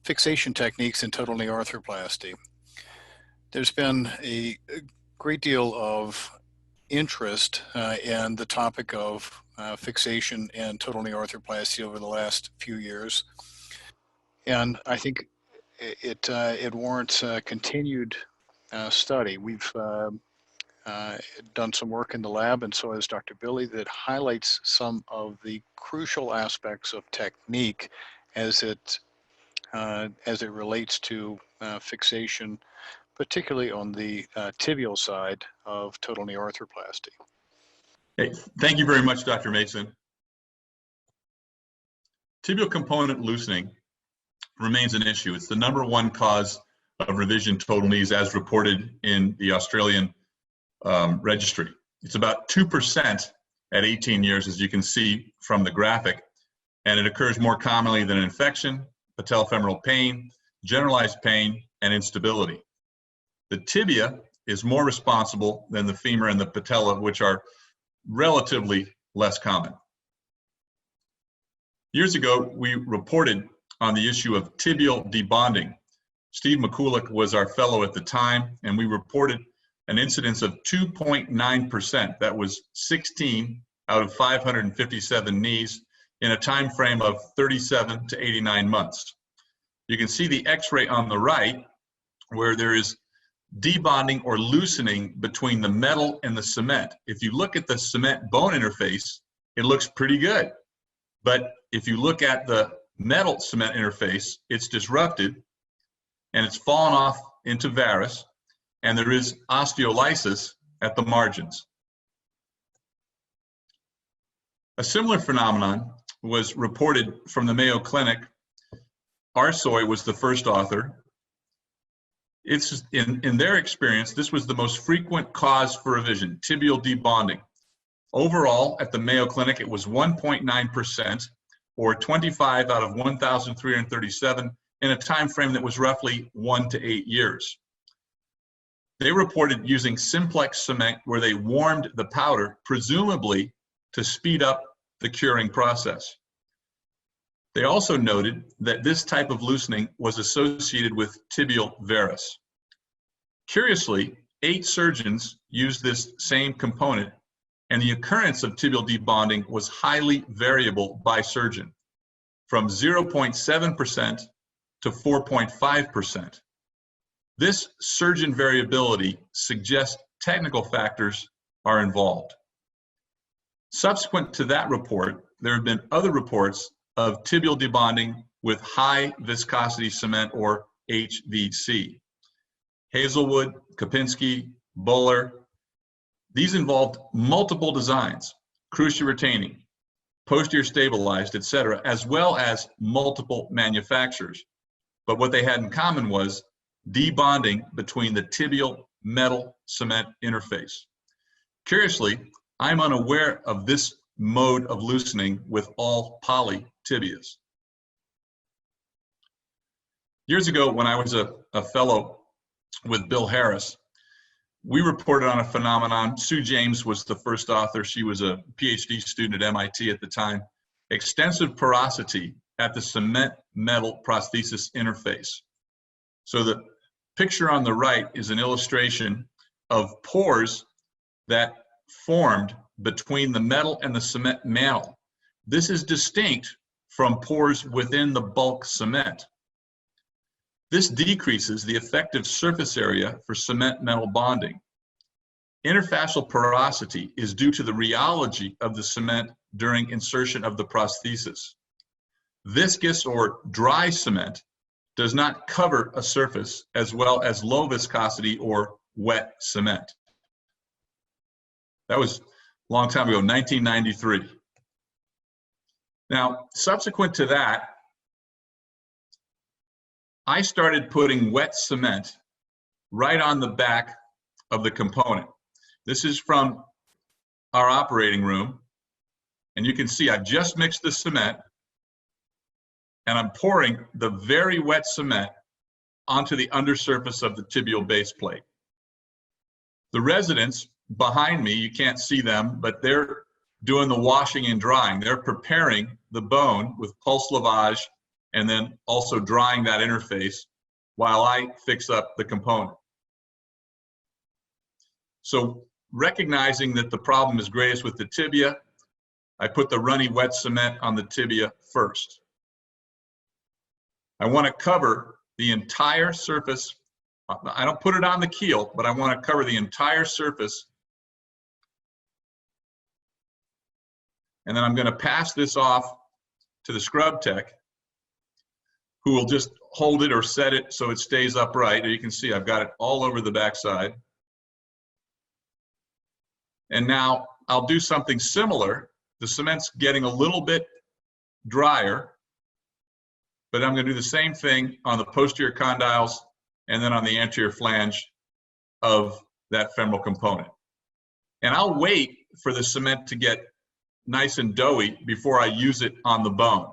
fixation techniques in total knee arthroplasty. There's been a great deal of interest in the topic of fixation and total knee arthroplasty over the last few years, and I think it warrants continued study. We've done some work in the lab, and so has Dr. Billy, that highlights some of the crucial aspects of technique as it relates to fixation, particularly on the tibial side of total knee arthroplasty. Hey, thank you very much, Dr. Mason. Tibial component loosening remains an issue. It's the #1 cause of revision total knees as reported in the Australian registry. It's about 2% at 18 years, as you can see from the graphic, and it occurs more commonly than infection, patellofemoral pain, generalized pain, and instability. The tibia is more responsible than the femur and the patella, which are relatively less common. Years ago, we reported on the issue of tibial debonding. Steve McCulloch was our fellow at the time, and we reported an incidence of 2.9%. That was 16 out of 557 knees in a time frame of 37 to 89 months. You can see the X-ray on the right, where there is debonding or loosening between the metal and the cement. If you look at the cement bone interface, it looks pretty good. But if you look at the metal cement interface, it's disrupted and it's fallen off into varus, and there is osteolysis at the margins. A similar phenomenon was reported from the Mayo Clinic. Arsoy was the first author. It's in their experience, this was the most frequent cause for revision, tibial debonding. Overall, at the Mayo Clinic, it was 1.9%, or 25 out of 1,337 in a time frame that was roughly 1 to 8 years. They reported using simplex cement, where they warmed the powder, presumably to speed up the curing process. They also noted that this type of loosening was associated with tibial varus. Curiously, 8 surgeons used this same component, and the occurrence of tibial debonding was highly variable by surgeon, from 0.7% to 4.5%. This surgeon variability suggests technical factors are involved. Subsequent to that report, there have been other reports of tibial debonding with high viscosity cement, or HVC. Hazelwood, Kopinski, Buller. These involved multiple designs, cruciate retaining, posterior stabilized, etc., as well as multiple manufacturers. But what they had in common was debonding between the tibial metal cement interface. Curiously, I'm unaware of this mode of loosening with all poly tibias. Years ago, when I was a fellow with Bill Harris, we reported on a phenomenon. Sue James was the first author. She was a PhD student at MIT at the time. Extensive porosity at the cement metal prosthesis interface. So the picture on the right is an illustration of pores that formed between the metal and the cement mantle. This is distinct from pores within the bulk cement. This decreases the effective surface area for cement metal bonding. Interfascial porosity is due to the rheology of the cement during insertion of the prosthesis. Viscous or dry cement does not cover a surface, as well as low viscosity or wet cement. That was a long time ago, 1993. Now, subsequent to that, I started putting wet cement right on the back of the component. This is from our operating room, and you can see I've just mixed the cement, and I'm pouring the very wet cement onto the undersurface of the tibial base plate. The residents behind me, you can't see them, but they're doing the washing and drying. They're preparing the bone with pulse lavage and then also drying that interface while I fix up the component. So recognizing that the problem is greatest with the tibia, I put the runny wet cement on the tibia first. I want to cover the entire surface. I don't put it on the keel, but I want to cover the entire surface. And then I'm going to pass this off to the scrub tech, who will just hold it or set it so it stays upright. You can see I've got it all over the backside. And now I'll do something similar. The cement's getting a little bit drier, but I'm going to do the same thing on the posterior condyles and then on the anterior flange of that femoral component. And I'll wait for the cement to get nice and doughy before I use it on the bone.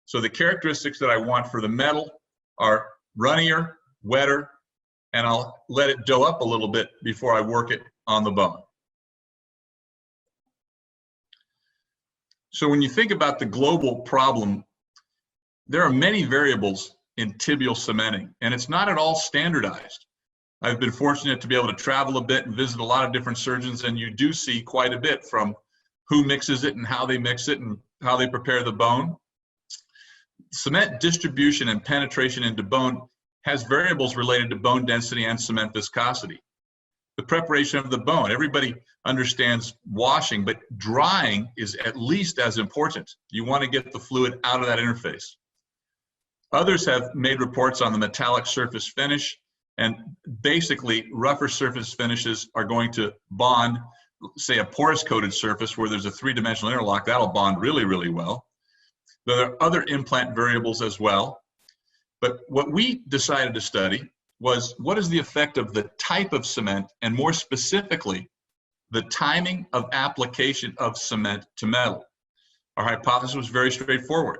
So the characteristics that I want for the metal are runnier, wetter, and I'll let it dough up a little bit before I work it on the bone. So when you think about the global problem, there are many variables in tibial cementing, and it's not at all standardized. I've been fortunate to be able to travel a bit and visit a lot of different surgeons, and you do see quite a bit from who mixes it and how they mix it and how they prepare the bone. Cement distribution and penetration into bone has variables related to bone density and cement viscosity. The preparation of the bone, everybody understands washing, but drying is at least as important. You want to get the fluid out of that interface. Others have made reports on the metallic surface finish, and basically rougher surface finishes are going to bond, say a porous coated surface where there's a three-dimensional interlock, that'll bond really, really well. There are other implant variables as well. But what we decided to study was what is the effect of the type of cement, and more specifically, the timing of application of cement to metal. Our hypothesis was very straightforward.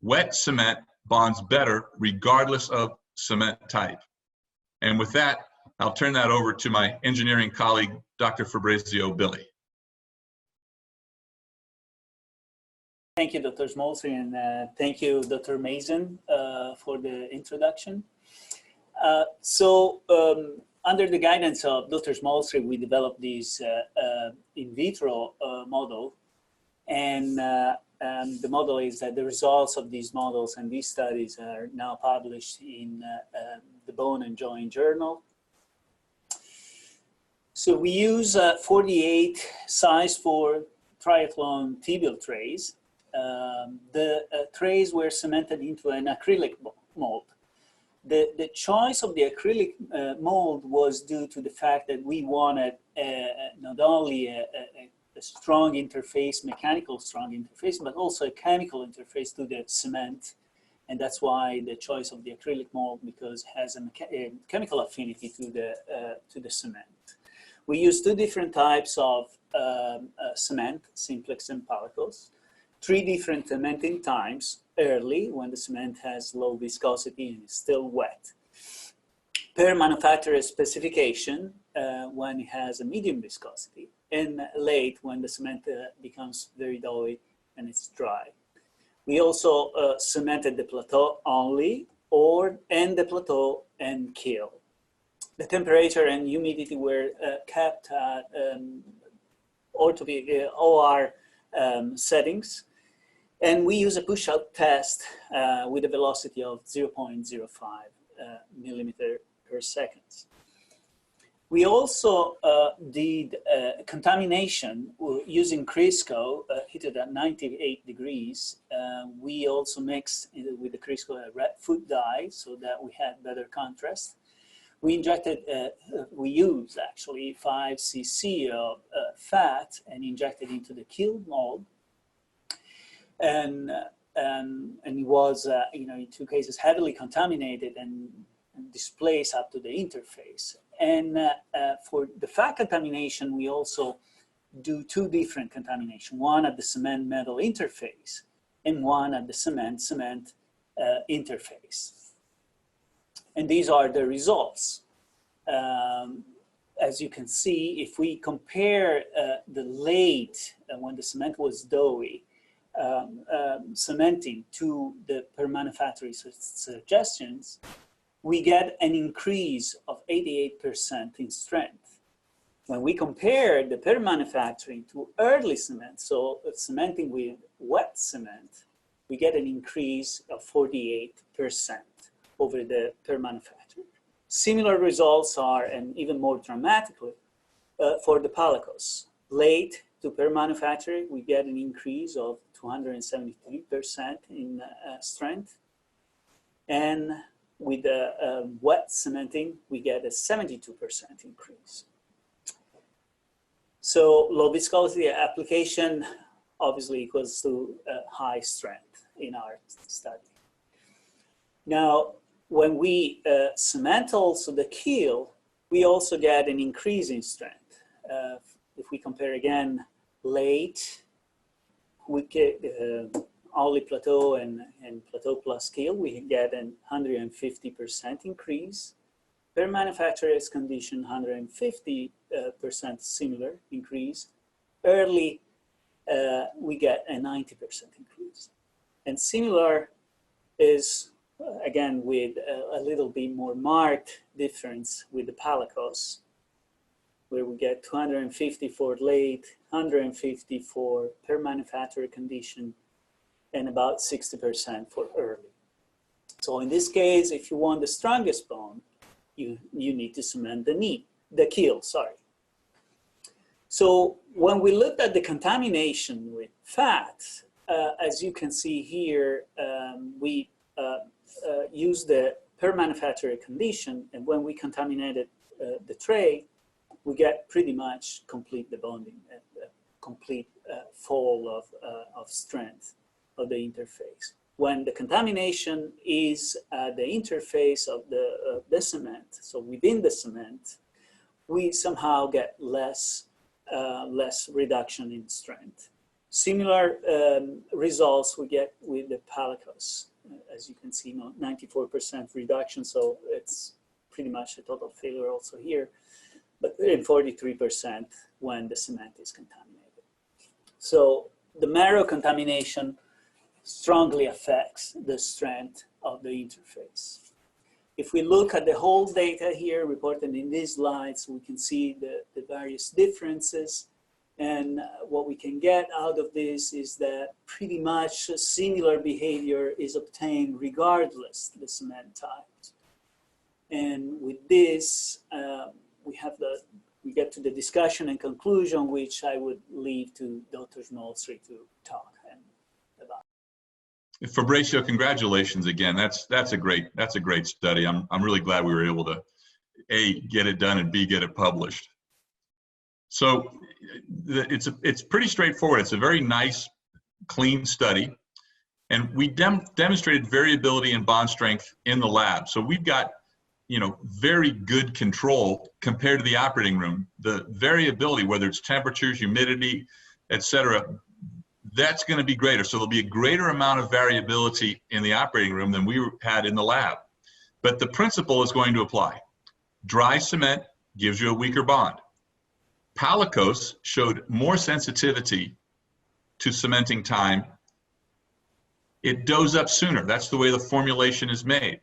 Wet cement bonds better regardless of cement type. And with that, I'll turn that over to my engineering colleague, Dr. Fabrizio Billi. Thank you, Dr. Smolsky, and thank you, Dr. Mason, for the introduction. Under the guidance of Dr. Smolsky, we developed this in vitro model, and the model is that the results of these models and these studies are now published in the Bone and Joint Journal. So we use 48 size 4 triathlon tibial trays. The trays were cemented into an acrylic mold. The choice of the acrylic mold was due to the fact that we wanted not only a strong interface, mechanical strong interface, but also a chemical interface to the cement. And that's why the choice of the acrylic mold, because it has a chemical affinity to the cement. We use two different types of cement, simplex and pellicles, 3 different cementing times, early, when the cement has low viscosity and is still wet, per manufacturer specification, when it has a medium viscosity, and late, when the cement becomes very doughy and it's dry. We also cemented the plateau only, and the plateau and keel. The temperature and humidity were kept at OR settings. And we use a push-out test with a velocity of 0.05 millimeter per second. We also did contamination using Crisco heated at 98 degrees. We also mixed with the Crisco a red food dye so that we had better contrast. We injected, we used actually 5 cc of fat and injected into the keel mold. And it was, in 2 cases, heavily contaminated and displaced up to the interface. And for the fat contamination, we also do 2 different contamination, one at the cement metal interface and one at the cement interface. And these are the results. As you can see, if we compare the late, when the cement was doughy, cementing to the per manufacturing suggestions, we get an increase of 88% in strength. When we compare the per manufacturing to early cement, so cementing with wet cement, we get an increase of 48% over the per manufacturing. Similar results are, and even more dramatically, for the Palacos. Late to per manufacturing, we get an increase of 273% in strength. And with the wet cementing, we get a 72% increase. So low viscosity application obviously equals to high strength in our study. Now, when we cement also the keel, we also get an increase in strength. If we compare again late, we get only plateau and plateau plus keel, we get a 150% increase. Per manufacturer's condition, 150% similar increase. Early, we get a 90% increase. And similar is, again, with a little bit more marked difference with the Palacos, where we get 250 for late, 150 for per manufacturer condition, and about 60% for early. So in this case, if you want the strongest bone, you need to cement the keel, sorry. So when we looked at the contamination with fat, as you can see here, we used the per manufacturer condition, and when we contaminated the tray, we get pretty much complete debonding, a complete fall of strength of the interface. When the contamination is at the interface of the cement, so within the cement, we somehow get less reduction in strength. Similar results we get with the Palacos. As you can see, 94% reduction, so it's pretty much a total failure also here, but 43% when the cement is contaminated. So the marrow contamination strongly affects the strength of the interface. If we look at the whole data here reported in these slides, we can see the various differences. And what we can get out of this is that pretty much a similar behavior is obtained regardless the cement types. And with this, we get to the discussion and conclusion, which I would leave to Dr. Smolsky to talk about. Fabrizio, congratulations again. That's a great study. I'm really glad we were able to A, get it done, and B, get it published. So it's pretty straightforward. It's a very nice, clean study, and we demonstrated variability in bond strength in the lab. So we've got very good control compared to the operating room. The variability, whether it's temperatures, humidity, etc., that's going to be greater. So there'll be a greater amount of variability in the operating room than we had in the lab. But the principle is going to apply. Dry cement gives you a weaker bond. Palacos showed more sensitivity to cementing time. It does up sooner. That's the way the formulation is made.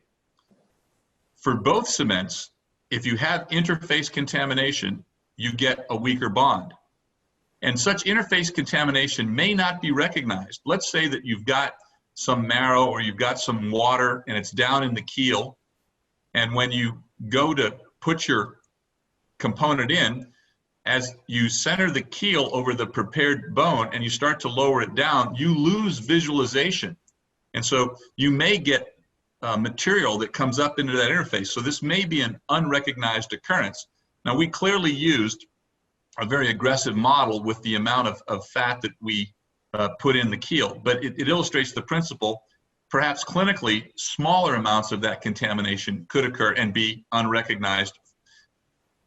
For both cements, if you have interface contamination, you get a weaker bond. And such interface contamination may not be recognized. Let's say that you've got some marrow or you've got some water and it's down in the keel. And when you go to put your component in, as you center the keel over the prepared bone and you start to lower it down, you lose visualization. And so you may get material that comes up into that interface. So this may be an unrecognized occurrence. Now, we clearly used a very aggressive model with the amount of fat that we put in the keel, but it illustrates the principle. Perhaps clinically, smaller amounts of that contamination could occur and be unrecognized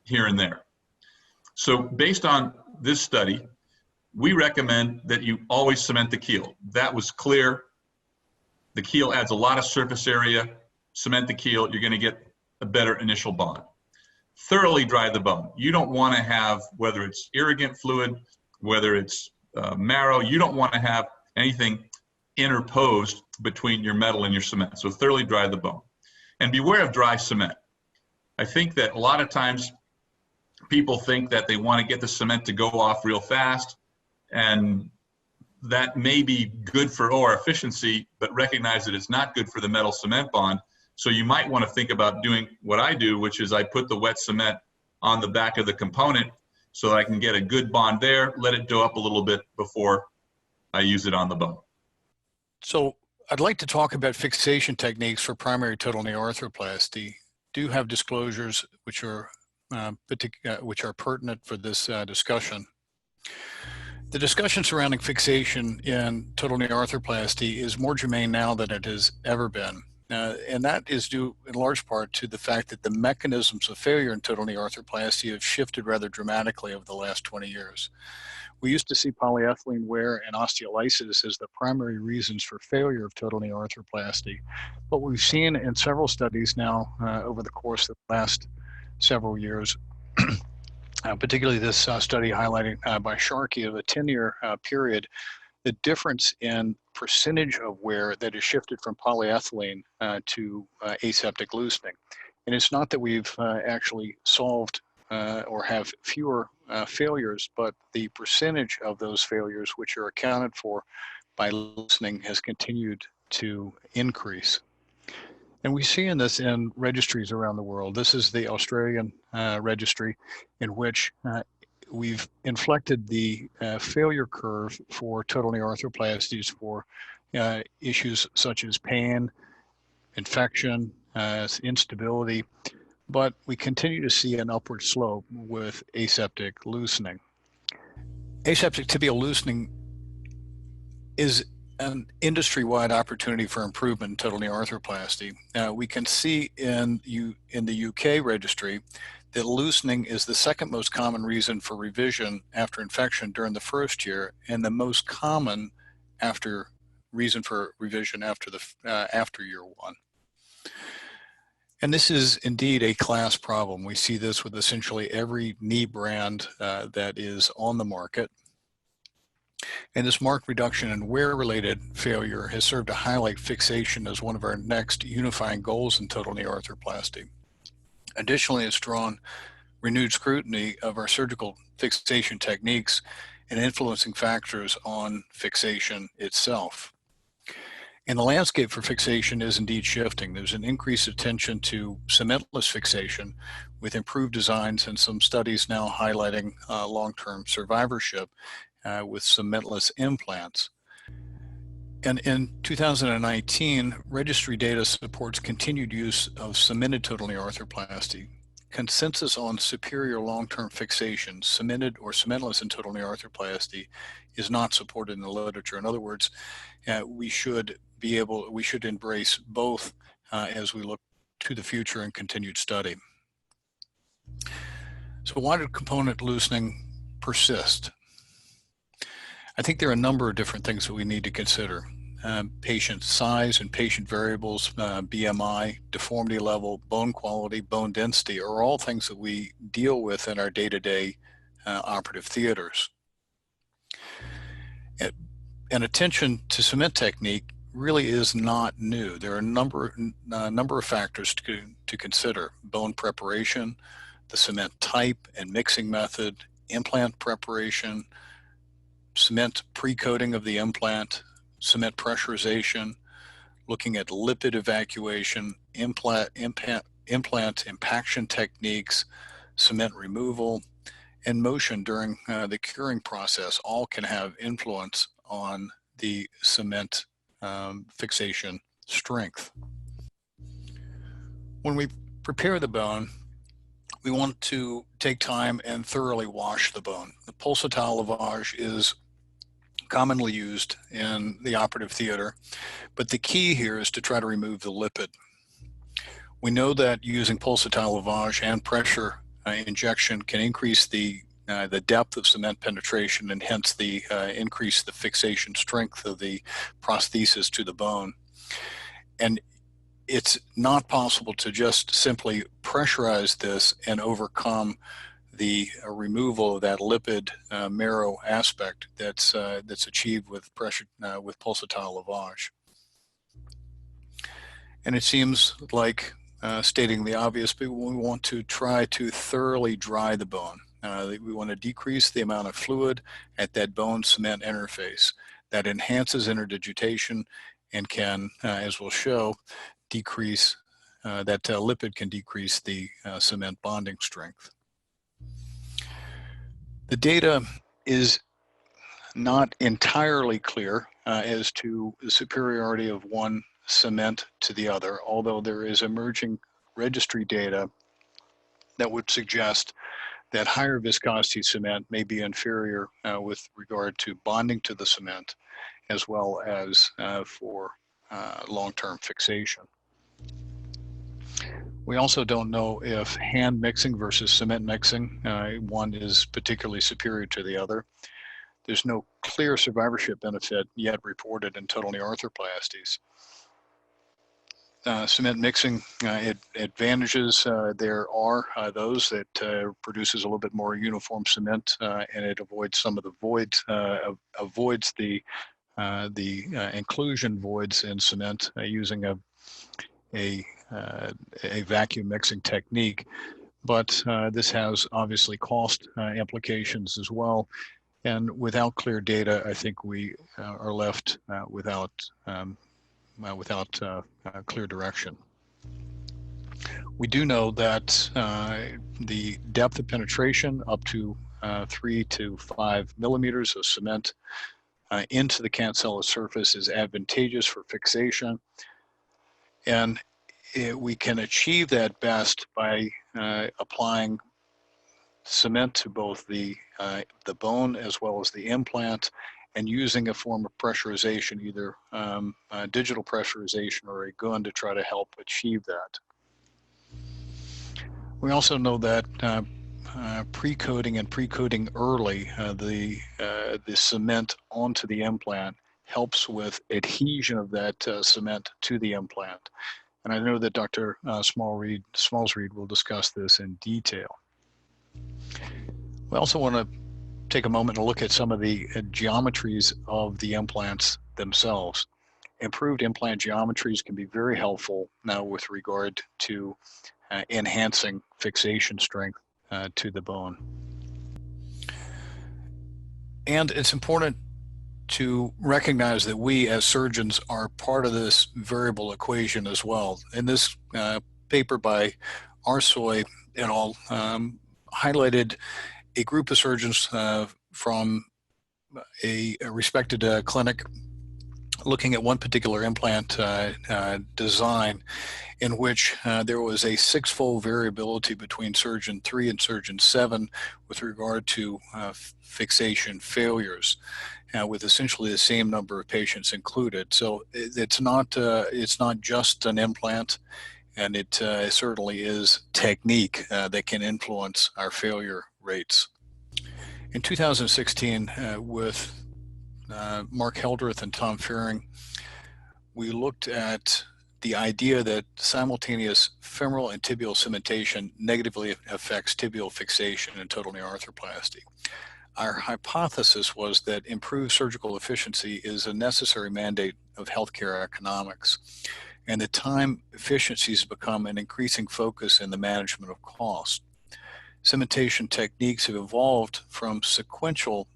here and there. So based on this study, we recommend that you always cement the keel. That was clear. The keel adds a lot of surface area. Cement the keel, you're going to get a better initial bond. Thoroughly dry the bone. You don't want to have, whether it's irrigant fluid, whether it's marrow, you don't want to have anything interposed between your metal and your cement. So thoroughly dry the bone. And beware of dry cement. I think that a lot of times people think that they want to get the cement to go off real fast, and that may be good for OR efficiency, but recognize that it's not good for the metal cement bond. So you might want to think about doing what I do, which is I put the wet cement on the back of the component so that I can get a good bond there, let it dough up a little bit before I use it on the bone. So I'd like to talk about fixation techniques for primary total knee arthroplasty. Do have disclosures which are pertinent for this discussion. The discussion surrounding fixation in total knee arthroplasty is more germane now than it has ever been. And that is due in large part to the fact that the mechanisms of failure in total knee arthroplasty have shifted rather dramatically over the last 20 years. We used to see polyethylene wear and osteolysis as the primary reasons for failure of total knee arthroplasty. But we've seen in several studies now over the course of the last several years, particularly this study highlighted by Sharkey of a 10-year period, the difference in percentage of wear that is shifted from polyethylene to aseptic loosening. And it's not that we've actually solved or have fewer failures, but the percentage of those failures which are accounted for by loosening has continued to increase. And we see in this in registries around the world. This is the Australian registry, in which we've inflected the failure curve for total knee arthroplasties for issues such as pain, infection, instability, but we continue to see an upward slope with aseptic loosening. Aseptic tibial loosening is an industry-wide opportunity for improvement in total knee arthroplasty. We can see in the UK registry that loosening is the second most common reason for revision after infection during the first year, and the most common reason for revision after year one. And this is indeed a class problem. We see this with essentially every knee brand that is on the market. And this marked reduction in wear-related failure has served to highlight fixation as one of our next unifying goals in total knee arthroplasty. Additionally, it's drawn renewed scrutiny of our surgical fixation techniques and influencing factors on fixation itself. And the landscape for fixation is indeed shifting. There's an increased attention to cementless fixation with improved designs and some studies now highlighting long-term survivorship with cementless implants. And in 2019, registry data supports continued use of cemented total knee arthroplasty. Consensus on superior long-term fixation, cemented or cementless in total knee arthroplasty, is not supported in the literature. In other words, we should embrace both as we look to the future and continued study. So why did component loosening persist? I think there are a number of different things that we need to consider. Patient size and patient variables, BMI, deformity level, bone quality, bone density are all things that we deal with in our day-to-day operative theaters. And attention to cement technique really is not new. There are a number of factors to consider: bone preparation, the cement type and mixing method, implant preparation, cement pre-coating of the implant, cement pressurization, looking at lipid evacuation, implant impaction techniques, cement removal, and motion during the curing process all can have influence on the cement fixation strength. When we prepare the bone, we want to take time and thoroughly wash the bone. The pulsatile lavage is commonly used in the operative theater, but the key here is to try to remove the lipid. We know that using pulsatile lavage and pressure injection can increase the depth of cement penetration and hence increase the fixation strength of the prosthesis to the bone. And it's not possible to just simply pressurize this and overcome the removal of that lipid marrow aspect that's achieved with pressure with pulsatile lavage. And it seems like stating the obvious, but we want to try to thoroughly dry the bone. We want to decrease the amount of fluid at that bone cement interface. That enhances interdigitation and can, as we'll show, decrease that lipid can decrease the cement bonding strength. The data is not entirely clear as to the superiority of one cement to the other, although there is emerging registry data that would suggest that higher viscosity cement may be inferior with regard to bonding to the cement, as well as for long-term fixation. We also don't know if hand mixing versus cement mixing, one is particularly superior to the other. There's no clear survivorship benefit yet reported in total knee arthroplasties. Cement mixing advantages, there are those that produces a little bit more uniform cement and it avoids some of the voids, avoids the inclusion voids in cement using a vacuum mixing technique. But this has obviously cost implications as well. And without clear data, I think we are left without clear direction. We do know that the depth of penetration up to 3 to 5 millimeters of cement into the cancellous surface is advantageous for fixation. And we can achieve that best by applying cement to both the bone as well as the implant, and using a form of pressurization, either digital pressurization or a gun, to try to help achieve that. We also know that pre-coating and pre-coating early the cement onto the implant helps with adhesion of that cement to the implant. And I know that Dr. Smallsreed will discuss this in detail. We also want to take a moment to look at some of the geometries of the implants themselves. Improved implant geometries can be very helpful now with regard to enhancing fixation strength to the bone. And it's important to recognize that we as surgeons are part of this variable equation as well. In this paper by Arsoy et al. Highlighted a group of surgeons from a respected clinic looking at one particular implant design in which there was a 6-fold variability between surgeon 3 and surgeon 7 with regard to fixation failures, with essentially the same number of patients included. So it's not just an implant, and it certainly is technique that can influence our failure rates. In 2016, with Mark Heldreth and Tom Fearing, we looked at the idea that simultaneous femoral and tibial cementation negatively affects tibial fixation in total knee arthroplasty. Our hypothesis was that improved surgical efficiency is a necessary mandate of healthcare economics, and that time efficiencies become an increasing focus in the management of cost. Cementation techniques have evolved from sequential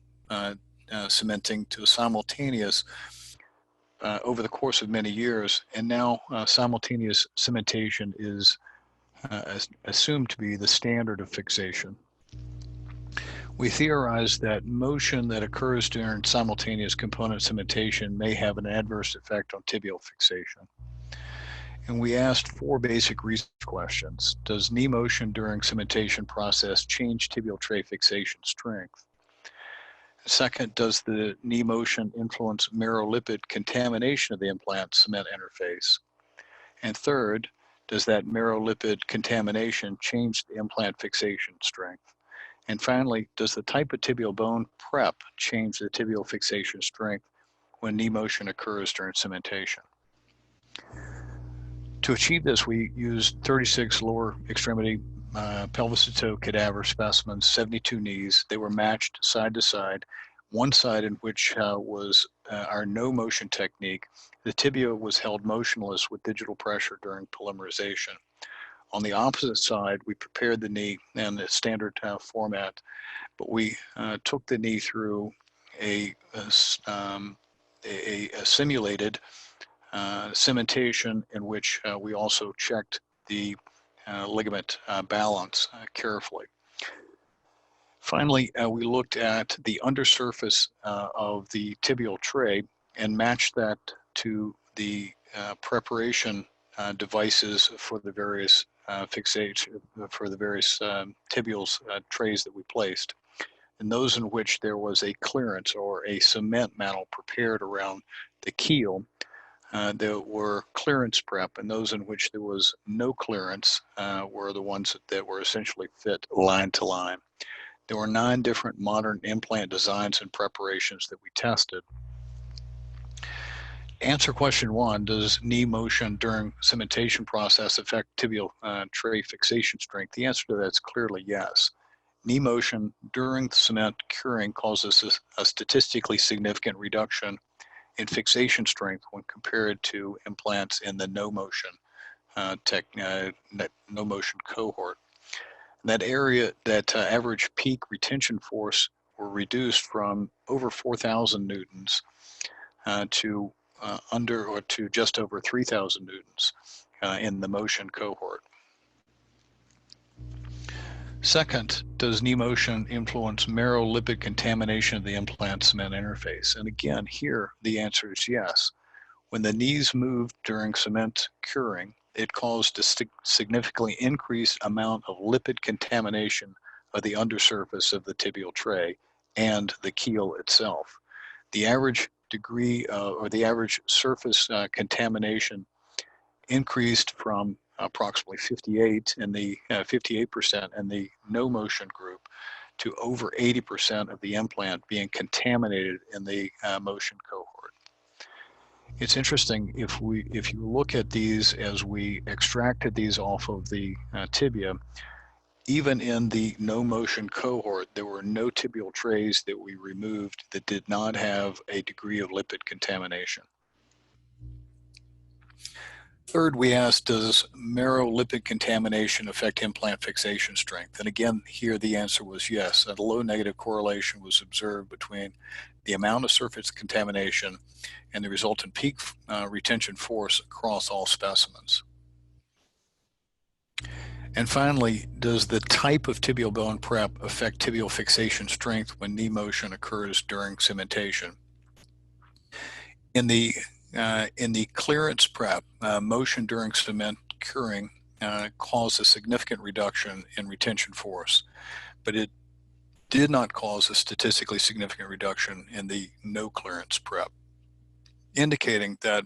cementing to simultaneous over the course of many years, and now simultaneous cementation is assumed to be the standard of fixation. We theorize that motion that occurs during simultaneous component cementation may have an adverse effect on tibial fixation. And we asked 4 basic research questions. Does knee motion during cementation process change tibial tray fixation strength? Second, does the knee motion influence marrow-lipid contamination of the implant cement interface? And third, does that marrow-lipid contamination change the implant fixation strength? And finally, does the type of tibial bone prep change the tibial fixation strength when knee motion occurs during cementation? To achieve this, we used 36 lower extremity pelvis to toe cadaver specimens, 72 knees. They were matched side to side. One side in which was our no motion technique. The tibia was held motionless with digital pressure during polymerization. On the opposite side, we prepared the knee in the standard format, but we took the knee through a simulated cementation in which we also checked the ligament balance carefully. Finally, we looked at the undersurface of the tibial tray and matched that to the preparation devices for the various fixation, for the various tibials trays that we placed. And those in which there was a clearance or a cement mantle prepared around the keel, there were clearance prep, and those in which there was no clearance were the ones that were essentially fit line to line. There were 9 different modern implant designs and preparations that we tested. Answer question 1, does knee motion during cementation process affect tibial tray fixation strength? The answer to that is clearly yes. Knee motion during cement curing causes a statistically significant reduction in fixation strength when compared to implants in the no motion no motion cohort. That area, that average peak retention force were reduced from over 4,000 newtons to under or to just over 3,000 newtons in the motion cohort. Second, does knee motion influence marrow lipid contamination of the implant cement interface? And again, here the answer is yes. When the knees moved during cement curing, it caused a significantly increased amount of lipid contamination of the undersurface of the tibial tray and the keel itself. The average degree or the average surface contamination increased from approximately 58 in the 58% in the no motion group to over 80% of the implant being contaminated in the motion cohort. It's interesting, if you look at these as we extracted these off of the tibia, even in the no motion cohort, there were no tibial trays that we removed that did not have a degree of lipid contamination. Third, we asked, does marrow lipid contamination affect implant fixation strength? And again, here the answer was yes. A low negative correlation was observed between the amount of surface contamination and the resultant peak retention force across all specimens. And finally, does the type of tibial bone prep affect tibial fixation strength when knee motion occurs during cementation? In the clearance prep, motion during cement curing caused a significant reduction in retention force, but it did not cause a statistically significant reduction in the no clearance prep, indicating that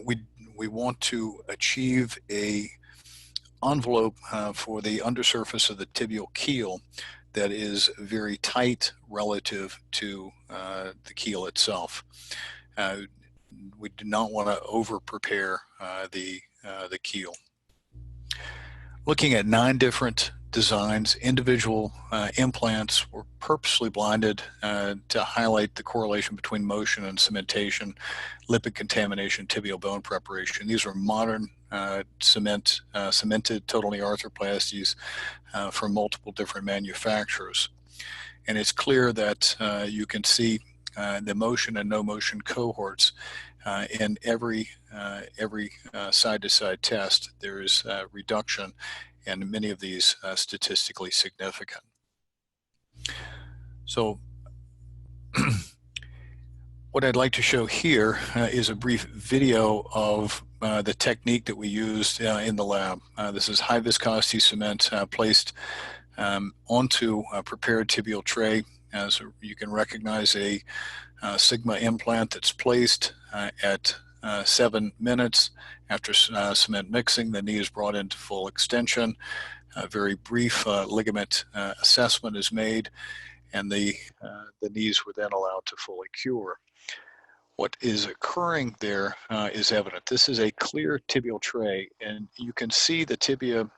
we want to achieve a envelope for the undersurface of the tibial keel that is very tight relative to the keel itself. We do not want to over prepare the keel. Looking at 9 different designs, individual implants were purposely blinded to highlight the correlation between motion and cementation, lipid contamination, tibial bone preparation. These are modern cemented total knee arthroplasties from multiple different manufacturers. And it's clear that you can see the motion and no motion cohorts in every side-to-side test. There is a reduction, and many of these statistically significant. So what I'd like to show here is a brief video of the technique that we used in the lab. This is high viscosity cement placed onto a prepared tibial tray. So you can recognize a Sigma implant that's placed at 7 minutes. After cement mixing, the knee is brought into full extension. A very brief ligament assessment is made, and the knees were then allowed to fully cure. What is occurring there is evident. This is a clear tibial tray, and you can see the tibia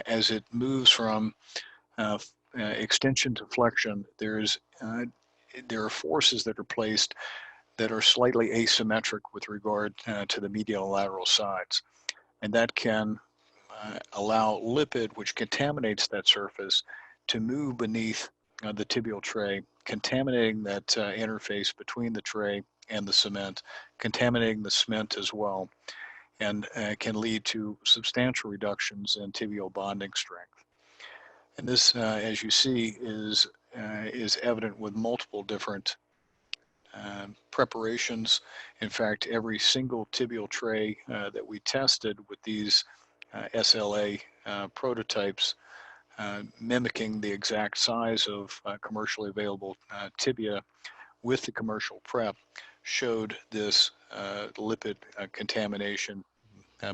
as it moves from extension to flexion, there are forces that are placed that are slightly asymmetric with regard to the medial and lateral sides. And that can allow lipid, which contaminates that surface, to move beneath the tibial tray, contaminating that interface between the tray and the cement, contaminating the cement as well, and can lead to substantial reductions in tibial bonding strength. And this, as you see, is evident with multiple different preparations. In fact, every single tibial tray that we tested with these SLA prototypes, mimicking the exact size of commercially available tibia with the commercial prep, showed this lipid contamination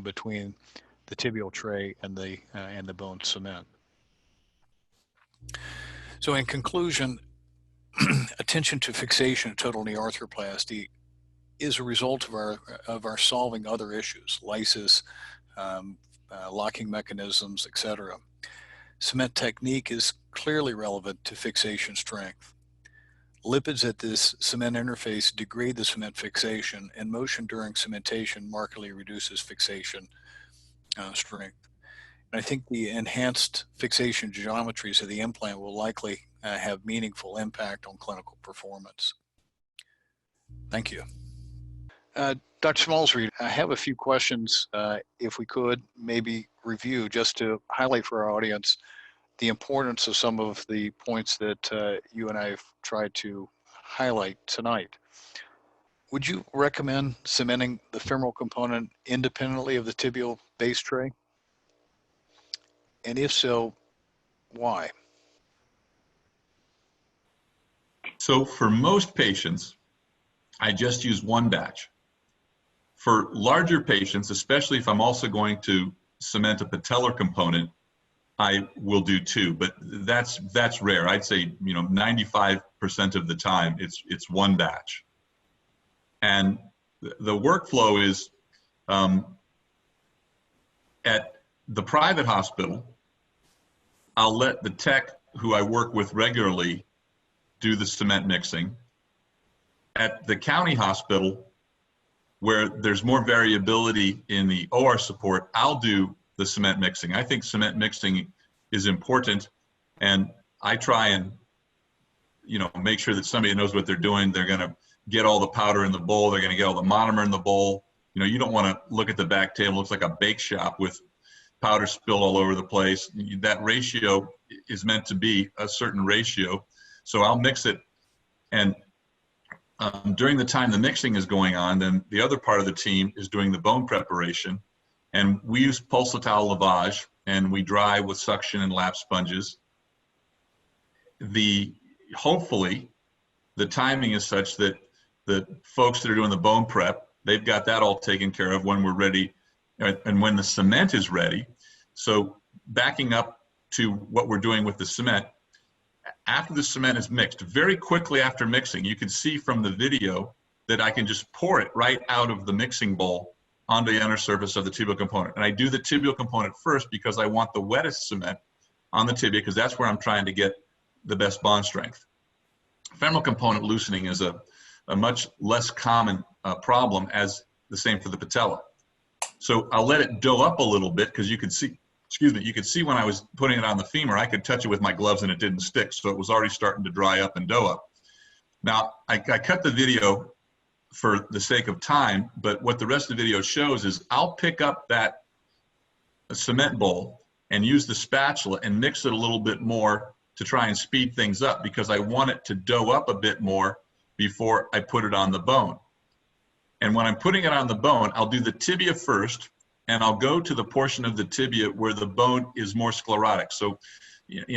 between the tibial tray and the bone cement. So in conclusion, attention to fixation of total knee arthroplasty is a result of our solving other issues, lysis, locking mechanisms, etc. Cement technique is clearly relevant to fixation strength. Lipids at this cement interface degrade the cement fixation, and motion during cementation markedly reduces fixation strength. And I think the enhanced fixation geometries of the implant will likely have meaningful impact on clinical performance. Thank you. Dr. Smallsreed, I have a few questions, if we could maybe review, just to highlight for our audience the importance of some of the points that you and I have tried to highlight tonight. Would you recommend cementing the femoral component independently of the tibial base tray? And if so, why? So for most patients, I just use one batch. For larger patients, especially if I'm also going to cement a patellar component, I will do two, but that's rare. I'd say 95% of the time it's one batch. And the workflow is at the private hospital, I'll let the tech who I work with regularly do the cement mixing. At the county hospital, where there's more variability in the OR support, I'll do the cement mixing. I think cement mixing is important, and I try and make sure that somebody knows what they're doing. They're going to get all the powder in the bowl. They're going to get all the monomer in the bowl. You don't want to look at the back table. It looks like a bake shop with powder spilled all over the place. That ratio is meant to be a certain ratio. So I'll mix it, and during the time the mixing is going on, then the other part of the team is doing the bone preparation, and we use pulsatile lavage, and we dry with suction and lap sponges. Hopefully, the timing is such that the folks that are doing the bone prep, they've got that all taken care of when we're ready, and when the cement is ready. So backing up to what we're doing with the cement, after the cement is mixed, very quickly after mixing, you can see from the video that I can just pour it right out of the mixing bowl onto the inner surface of the tibial component. And I do the tibial component first because I want the wettest cement on the tibia, because that's where I'm trying to get the best bond strength. Femoral component loosening is a much less common problem, as the same for the patella. So I'll let it dough up a little bit, because you could see, you could see when I was putting it on the femur, I could touch it with my gloves and it didn't stick. So it was already starting to dry up and dough up. Now, I cut the video for the sake of time, but what the rest of the video shows is I'll pick up that cement bowl and use the spatula and mix it a little bit more to try and speed things up, because I want it to dough up a bit more before I put it on the bone. And when I'm putting it on the bone, I'll do the tibia first, and I'll go to the portion of the tibia where the bone is more sclerotic. So,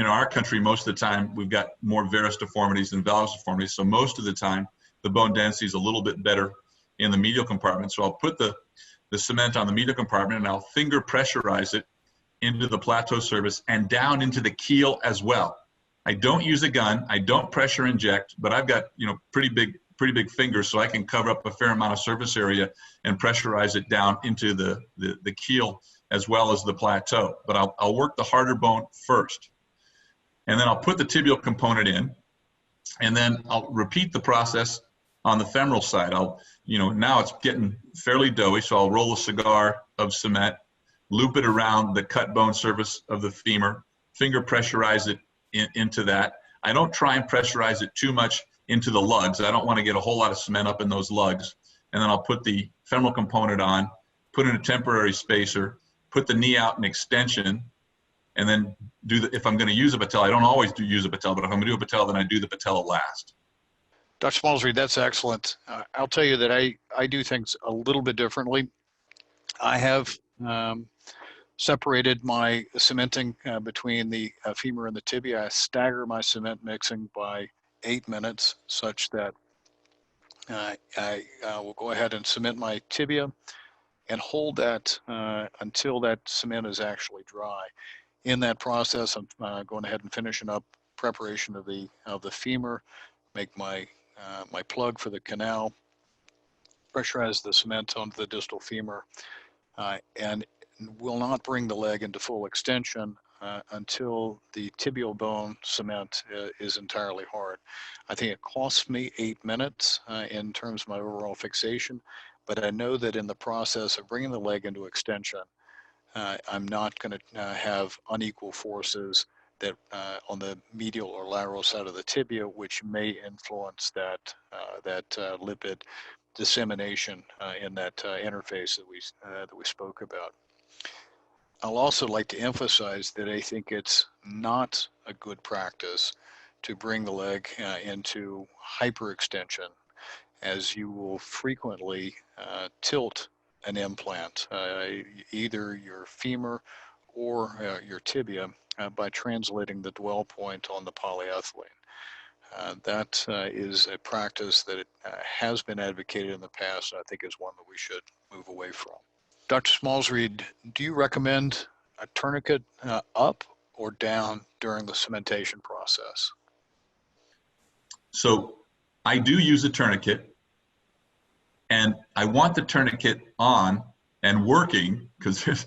our country, most of the time, we've got more varus deformities than vellus deformities. So most of the time, the bone density is a little bit better in the medial compartment. So I'll put the cement on the medial compartment, and I'll finger pressurize it into the plateau surface and down into the keel as well. I don't use a gun. I don't pressure inject, but I've got, pretty big fingers, so I can cover up a fair amount of surface area and pressurize it down into the keel as well as the plateau, but I'll work the harder bone first. And then I'll put the tibial component in, and then I'll repeat the process on the femoral side. Now it's getting fairly doughy, so I'll roll a cigar of cement, loop it around the cut bone surface of the femur, finger pressurize it into that. I don't try and pressurize it too much into the lugs. I don't want to get a whole lot of cement up in those lugs. And then I'll put the femoral component on, put in a temporary spacer, put the knee out in extension, and then if I'm going to use a patella, I don't always use a patella, but if I'm going to do a patella, then I do the patella last. Dr. Smallsreed, that's excellent. I'll tell you that I do things a little bit differently. I have separated my cementing between the femur and the tibia. I stagger my cement mixing by 8 minutes, such that I will go ahead and cement my tibia and hold that until that cement is actually dry. In that process, I'm going ahead and finishing up preparation of the femur, make my plug for the canal, pressurize the cement onto the distal femur, and will not bring the leg into full extension until the tibial bone cement is entirely hard. I think it costs me 8 minutes in terms of my overall fixation, but I know that in the process of bringing the leg into extension, I'm not going to have unequal forces that on the medial or lateral side of the tibia, which may influence that lipid dissemination in that interface that we spoke about. I'll also like to emphasize that I think it's not a good practice to bring the leg into hyperextension, as you will frequently tilt an implant, either your femur or your tibia, by translating the dwell point on the polyethylene. That is a practice that has been advocated in the past, and I think is one that we should move away from. Dr. Smallsreed, do you recommend a tourniquet up or down during the cementation process? So I do use a tourniquet, and I want the tourniquet on and working, because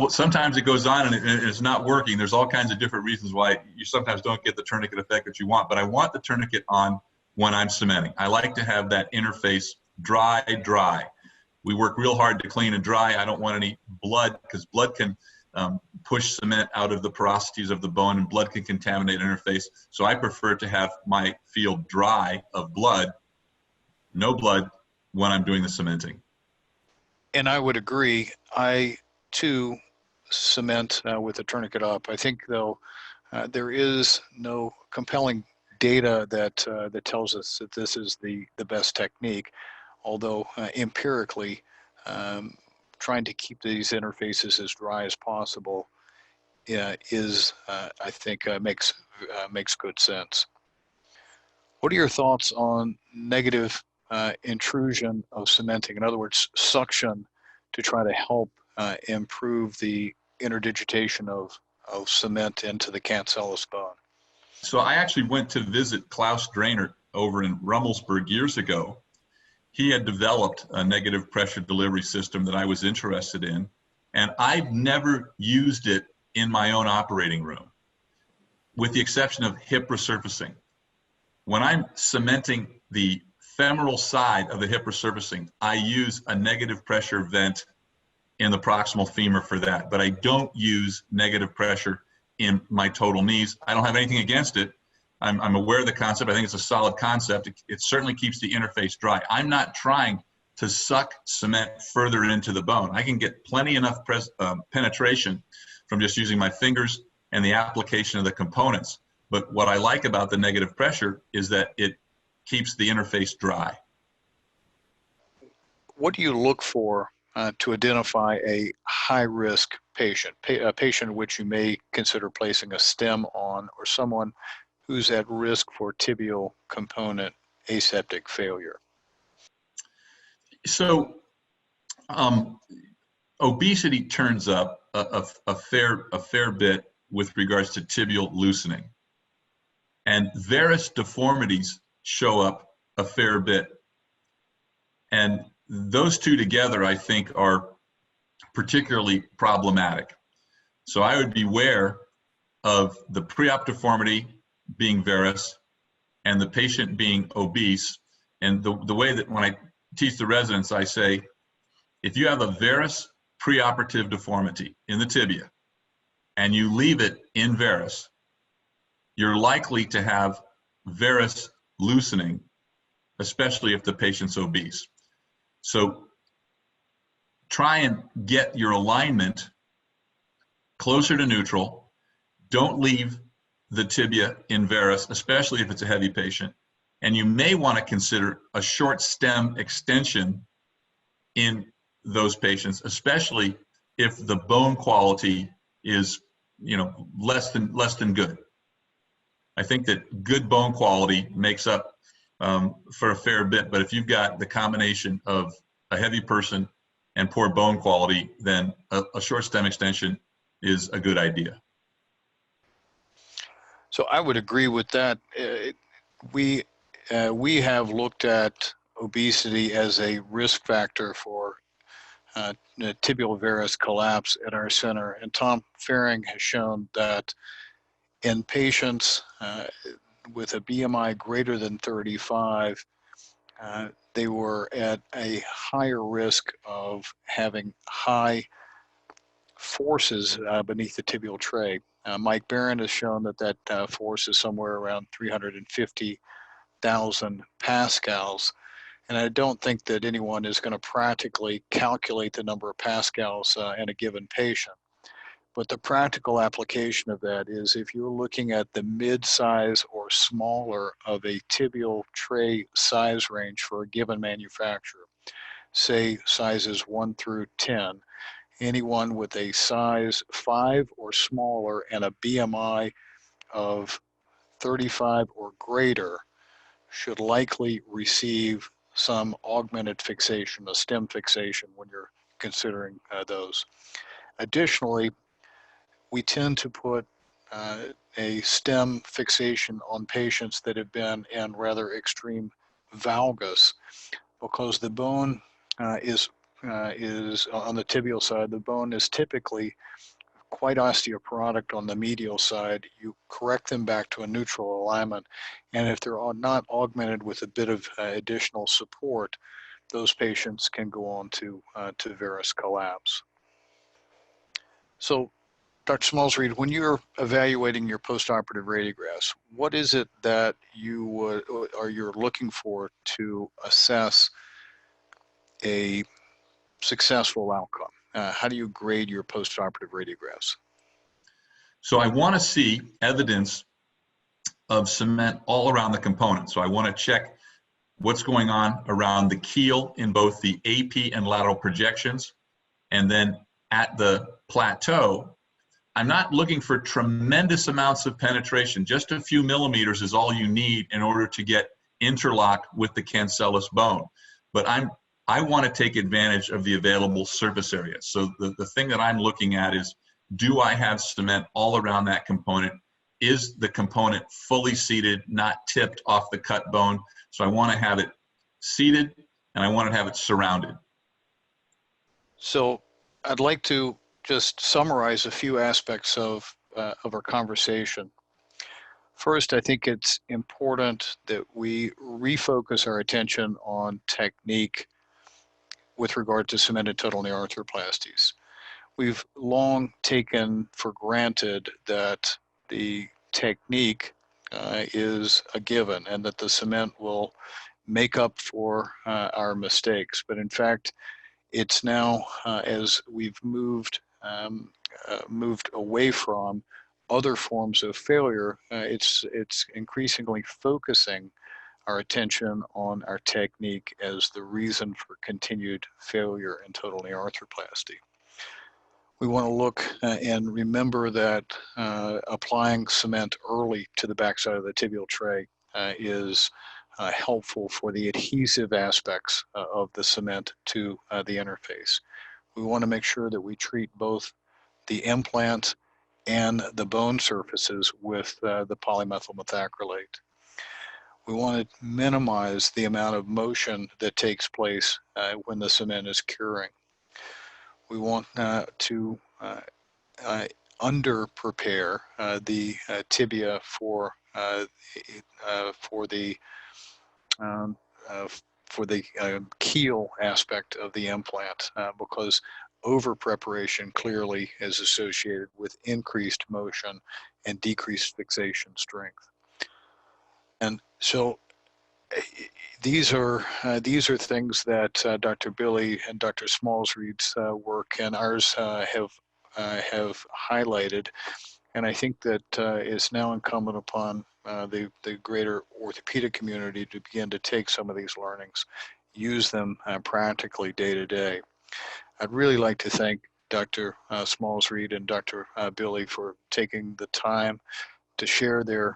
sometimes it goes on and it's not working. There's all kinds of different reasons why you sometimes don't get the tourniquet effect that you want, but I want the tourniquet on when I'm cementing. I like to have that interface dry. We work real hard to clean and dry. I don't want any blood, because blood can push cement out of the porosities of the bone, and blood can contaminate interface. So I prefer to have my field dry of blood, no blood, when I'm doing the cementing. And I would agree. I too cement with a tourniquet up. I think, though, there is no compelling data that tells us that this is the best technique, although empirically, trying to keep these interfaces as dry as possible is, I think, makes good sense. What are your thoughts on negative intrusion of cementing? In other words, suction to try to help improve the interdigitation of cement into the cancellous bone. So I actually went to visit Klaus Drainer over in Rummelsburg years ago. He had developed a negative pressure delivery system that I was interested in, and I've never used it in my own operating room, with the exception of hip resurfacing. When I'm cementing the femoral side of the hip resurfacing, I use a negative pressure vent in the proximal femur for that, but I don't use negative pressure in my total knees. I don't have anything against it. I'm aware of the concept. I think it's a solid concept. It certainly keeps the interface dry. I'm not trying to suck cement further into the bone. I can get plenty enough penetration from just using my fingers and the application of the components. But what I like about the negative pressure is that it keeps the interface dry. What do you look for to identify a high-risk patient, a patient which you may consider placing a stem on, or someone who's at risk for tibial component aseptic failure? So obesity turns up a fair bit with regards to tibial loosening, and varus deformities show up a fair bit. And those two together, I think, are particularly problematic. So I would beware of the pre-op deformity being varus and the patient being obese. And the way that when I teach the residents, I say, if you have a varus preoperative deformity in the tibia and you leave it in varus, you're likely to have varus loosening, especially if the patient's obese. So try and get your alignment closer to neutral. Don't leave the tibia in varus, especially if it's a heavy patient. And you may want to consider a short stem extension in those patients, especially if the bone quality is, less than good. I think that good bone quality makes up for a fair bit, but if you've got the combination of a heavy person and poor bone quality, then a short stem extension is a good idea. So I would agree with that. We have looked at obesity as a risk factor for tibial varus collapse at our center, and Tom Faring has shown that in patients with a BMI greater than 35, they were at a higher risk of having high forces beneath the tibial tray. Mike Barron has shown that force is somewhere around 350,000 pascals. And I don't think that anyone is going to practically calculate the number of pascals in a given patient. But the practical application of that is if you're looking at the mid-size or smaller of a tibial tray size range for a given manufacturer, say sizes 1 through 10, anyone with a size 5 or smaller and a BMI of 35 or greater should likely receive some augmented fixation, a stem fixation, when you're considering those. Additionally, we tend to put a stem fixation on patients that have been in rather extreme valgus, because the bone is on the tibial side, the bone is typically quite osteoporotic on the medial side. You correct them back to a neutral alignment, and if they're not augmented with a bit of additional support, those patients can go on to varus collapse. So, Dr. Smallsreed, when you're evaluating your postoperative radiographs, what is it that you're looking for to assess a successful outcome? How do you grade your postoperative radiographs? So I want to see evidence of cement all around the component. So I want to check what's going on around the keel in both the AP and lateral projections. And then at the plateau, I'm not looking for tremendous amounts of penetration. Just a few millimeters is all you need in order to get interlocked with the cancellous bone. But I want to take advantage of the available surface area. So the thing that I'm looking at is, do I have cement all around that component? Is the component fully seated, not tipped off the cut bone? So I want to have it seated and I want to have it surrounded. So I'd like to just summarize a few aspects of our conversation. First, I think it's important that we refocus our attention on technique with regard to cemented total knee arthroplasties. We've long taken for granted that the technique is a given and that the cement will make up for our mistakes. But in fact, it's now, as we've moved away from other forms of failure, it's increasingly focusing our attention on our technique as the reason for continued failure in total knee arthroplasty. We want to look and remember that applying cement early to the backside of the tibial tray is helpful for the adhesive aspects of the cement to the interface. We want to make sure that we treat both the implant and the bone surfaces with the polymethyl methacrylate. We want to minimize the amount of motion that takes place when the cement is curing. we want to under prepare the tibia for the um, uh, keel aspect of the implant, because over preparation clearly is associated with increased motion and decreased fixation strength. And so these are things that Dr. Billy and Dr. Smallsreed's work and ours have highlighted, and I think that it's now incumbent upon the greater orthopedic community to begin to take some of these learnings, use them practically day to day. I'd really like to thank Dr. Smallsreed and Dr. Billy for taking the time to share their